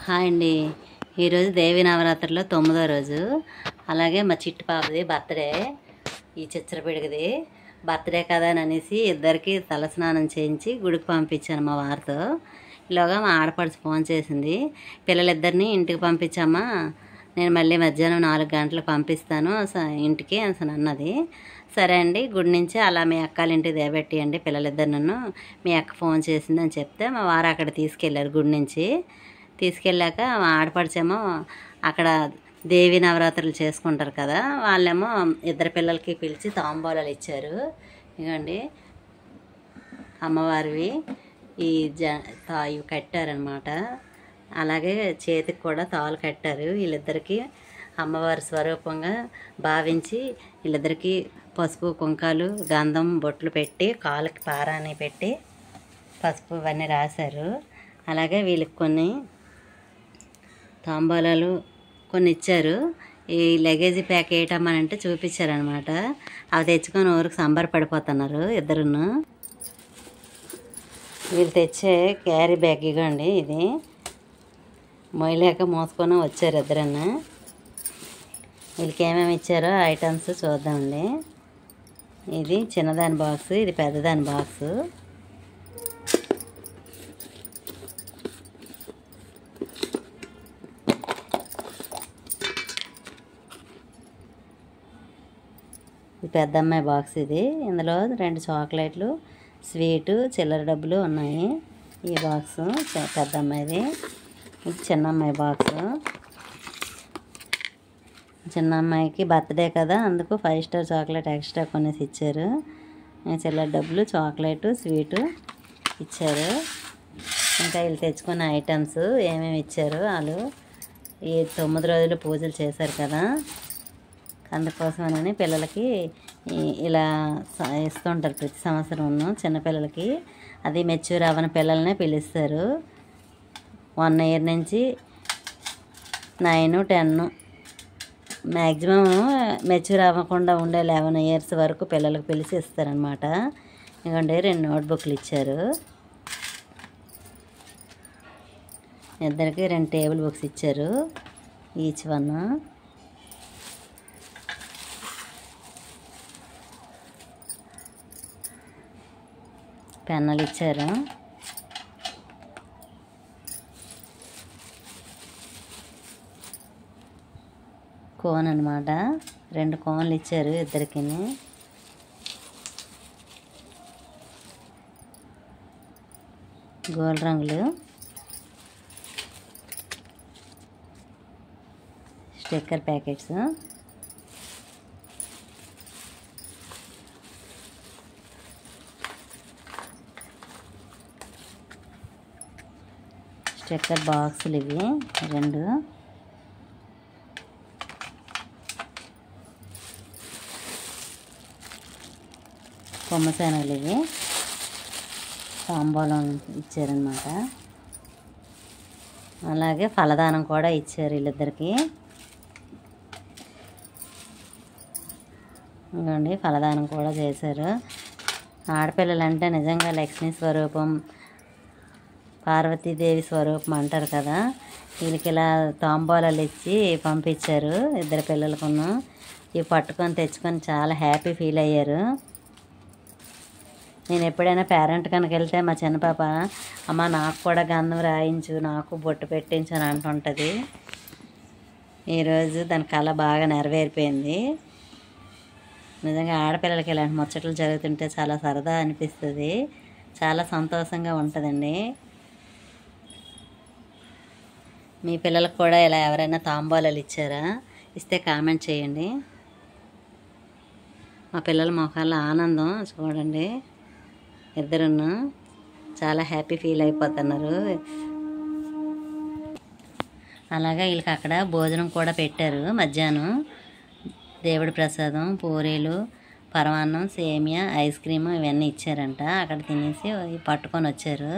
Hi అండి. ఈరోజు దేవి నవరాత్రిలో 9వ రోజు. అలాగే మా చిట్టి పాపది బర్త్డే, ఈ చిచ్చరపిడిగది బర్త్డే కదా అని అనేసి ఇద్దరికి తలస్నానం చేయించి గుడికి పంపించాను మా వారితో. ఇలాగా మా ఆడపడుచు ఫోన్ చేసింది, పిల్లలిద్దరిని ఇంటికి పంపించమ్మా, నేను మళ్ళీ మధ్యాహ్నం 4 గంటలకు పంపిస్తాను ఇంటికి అని అన్నది. సరే అండి, గుడి నుంచి అలా మీ అక్కల ఇంటికి దేబెట్టియండి పిల్లలిద్దరు, నన్ను మీ అక్క ఫోన్ చేసిందని చెప్తే మా వారు అక్కడ తీసుకెళ్ళారు. గుడి నుంచి తీసుకెళ్ళాక మా ఆడపడిచేమో అక్కడ దేవి నవరాత్రులు చేసుకుంటారు కదా, వాళ్ళేమో ఇద్దరు పిల్లలకి పిలిచి తాంబూలాలు ఇచ్చారు. ఇవ్వండి అమ్మవారివి ఇవి కట్టారనమాట. అలాగే చేతికి కూడా తాళ్ళు కట్టారు. వీళ్ళిద్దరికీ అమ్మవారి స్వరూపంగా భావించి వీళ్ళిద్దరికీ పసుపు కుంకాలు గంధం బొట్లు పెట్టి కాళ్ళకి పారాని పెట్టి పసుపు ఇవన్నీ రాశారు. అలాగే వీళ్ళకి కొన్ని తాంబూలాలు కొన్ని ఇచ్చారు. ఈ లగేజీ ప్యాక్ వేయటమ్మనంటే చూపించారనమాట. అవి తెచ్చుకొని ఊరికి సంబరపడిపోతున్నారు ఇద్దరును. వీళ్ళు తెచ్చే క్యారీ బ్యాగ్ ఇవ్వండి, ఇది మొయ్యలేక మోసుకొని వచ్చారు ఇద్దరన్నా. వీళ్ళకి ఏమేమి ఇచ్చారో ఐటమ్స్ చూద్దామండి. ఇది చిన్నదాని బాక్స్, ఇది పెద్దదాని బాక్సు. ఇది పెద్ద అమ్మాయి బాక్స్. ఇది ఇందులో 2 చాక్లెట్లు, స్వీటు, చిల్లర డబ్బులు ఉన్నాయి. ఈ బాక్సు పెద్ద అమ్మాయిది. ఇది చిన్న అమ్మాయి బాక్సు. చిన్న అమ్మాయికి బర్త్డే కదా, అందుకు 5 స్టార్ చాక్లెట్ ఎక్స్ట్రా కొనేసి ఇచ్చారు. చిల్లర డబ్బులు, చాక్లెట్, స్వీటు ఇచ్చారు. ఇంకా వీళ్ళు తెచ్చుకున్న ఐటమ్స్ ఏమేమి ఇచ్చారు, వాళ్ళు ఈ 9 రోజులు పూజలు చేశారు కదా, అందుకోసమని పిల్లలకి ఇలా ఇస్తుంటారు ప్రతి సంవత్సరం చిన్నపిల్లలకి. అది మెచ్యూర్ అవ్వని పిల్లల్నే పిలుస్తారు. 1 ఇయర్ నుంచి 9, 10 మ్యాక్సిమం మెచ్యూర్ అవ్వకుండా ఉండే 11 ఇయర్స్ వరకు పిల్లలకు పిలిచి ఇస్తారనమాట. ఎందుకంటే 2 నోట్బుక్లు ఇచ్చారు. ఇద్దరికి 2 టేబుల్ బుక్స్ ఇచ్చారు, ఈచ్ వన్. పెన్నులు ఇచ్చారు. కోన్ అనమాట, 2 కోన్లు ఇచ్చారు ఇద్దరికి. గోల్డ్ రంగులు, స్టిక్కర్ ప్యాకెట్స్, స్టిక్కర్ బాక్సులు ఇవి 2, కొమ్మసేనలు ఇవి తాంబూలం ఇచ్చారనమాట. అలాగే ఫలదానం కూడా ఇచ్చారు వీళ్ళిద్దరికి. ఇవ్వండి ఫలదానం కూడా చేశారు. ఆడపిల్లలంటే నిజంగా లక్ష్మీ స్వరూపం, పార్వతీదేవి స్వరూపం అంటారు కదా. వీళ్ళకి ఇలా తాంబూలాలు ఇచ్చి పంపించారు ఇద్దరు పిల్లలకును. ఇవి పట్టుకొని తెచ్చుకొని చాలా హ్యాపీ ఫీల్ అయ్యారు. నేను ఎప్పుడైనా పేరెంట్ కనుక వెళ్తే మా చిన్న పాప, అమ్మ నాకు కూడా గంధం రాయించు, నాకు బొట్టు పెట్టించు అని అంటుంటుంది. ఈరోజు దాని కళ బాగా నెరవేరిపోయింది. నిజంగా ఆడపిల్లలకి ఇలాంటి ముచ్చట్లు జరుగుతుంటే చాలా సరదా అనిపిస్తుంది, చాలా సంతోషంగా ఉంటుందండి. మీ పిల్లలకు కూడా ఇలా ఎవరైనా తాంబూలాలు ఇచ్చారా? ఇస్తే కామెంట్ చేయండి. మా పిల్లల మొఖాల్లో ఆనందం చూడండి, ఇద్దరును చాలా హ్యాపీ ఫీల్ అయిపోతున్నారు. అలాగే వీళ్ళకి అక్కడ భోజనం కూడా పెట్టారు మధ్యాహ్నం. దేవుడి ప్రసాదం, పూరీలు, పరమాన్నం, సేమియా, ఐస్ క్రీము ఇవన్నీ ఇచ్చారంట. అక్కడ తినేసి పట్టుకొని వచ్చారు.